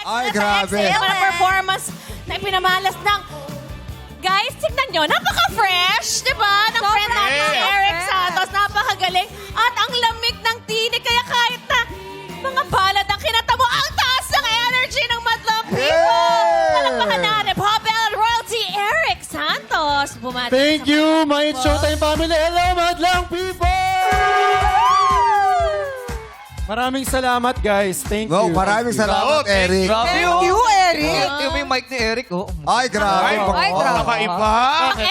Ay, Sa grabe. XL na performance na ipinamalas ng... Guys, tignan nyo, napaka-fresh, di ba? Ng friend natin si Eric Santos, napakagaling. At ang lamig ng tinig, kaya kahit na mga palad ang kinatamo, ang taas ng energy ng Madlang People. Palakpakan natin, Pop and Royalty, Eric Santos. Bumati Thank sa you, mga my It's Showtime family. Hello, madlang people! Maraming salamat, guys. Thank Wow, you. maraming salamat, Eric. Grabe, Thank you, Eric. Yung may mic ni Eric, oh. Ay, grabe. Ay, grabe. Nakaiba.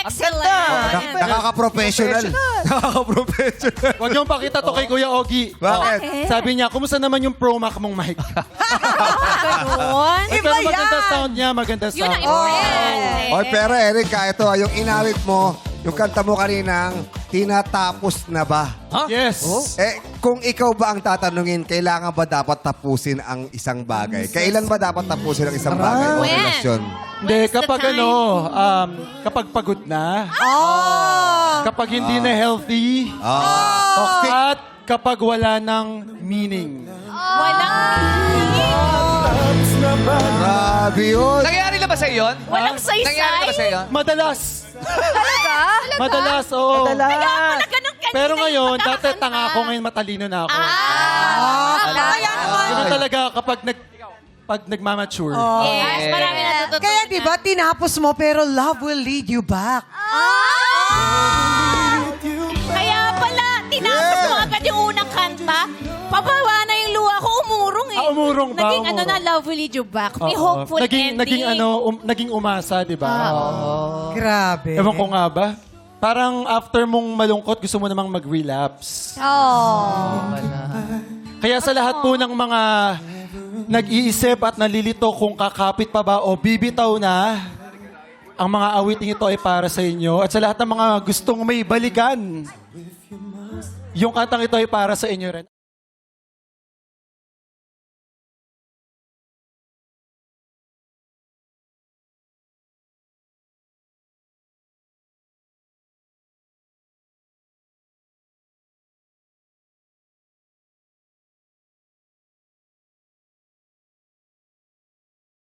excellent. Nakaka-professional. Nakaka-professional. Huwag niyong pakita to kay Kuya Ogie. Bakit? Sabi niya, kumusta naman yung Pro Mac mong mic? Ganun. Ay, Iba pero maganda yan. sound niya, maganda Yun ang sound. important. Oy, pero Eric, ito, yung inawit mo, yung kanta mo kaninang, tinatapos na ba? Yes. Kung ikaw ba ang tatanungin, kailangan ba dapat tapusin ang isang bagay? Kailan ba dapat tapusin ang isang bagay o When? relasyon? Hindi, When's the kapag time? kapag pagod na, Oh! kapag hindi na healthy, at kapag wala ng meaning. Walang Grabe yun. Nangyari na ba sa yun? Walang Nangyari na ba sa saysay. yun? Madalas. Talaga? Madalas, oo. Talaga ganun kanina Pero yung ngayon, dati pagkakanta. tanga ako, ngayon matalino na ako. Kaya naman. Ganun talaga kapag pag nagmamature. Yes, marami natututunan. Kaya di ba, tinapos mo pero love will lead you back. Kaya pala, tinapos mo agad yung unang kanta. Pababa na yung luha ko, umurong eh. Umurong ba? Naging ano Umurong. na, love will lead you back. May Oo. hopeful naging, ending. Naging umasa, di ba? Grabe. Ewan ko nga ba? Parang after mong malungkot, gusto mo namang mag-relapse. Oh. Kaya sa lahat po ng mga nag-iisip at nalilito kung kakapit pa ba o bibitaw na, ang mga awiting ito ay para sa inyo. At sa lahat ng mga gustong may balikan, yung kantang ito ay para sa inyo rin.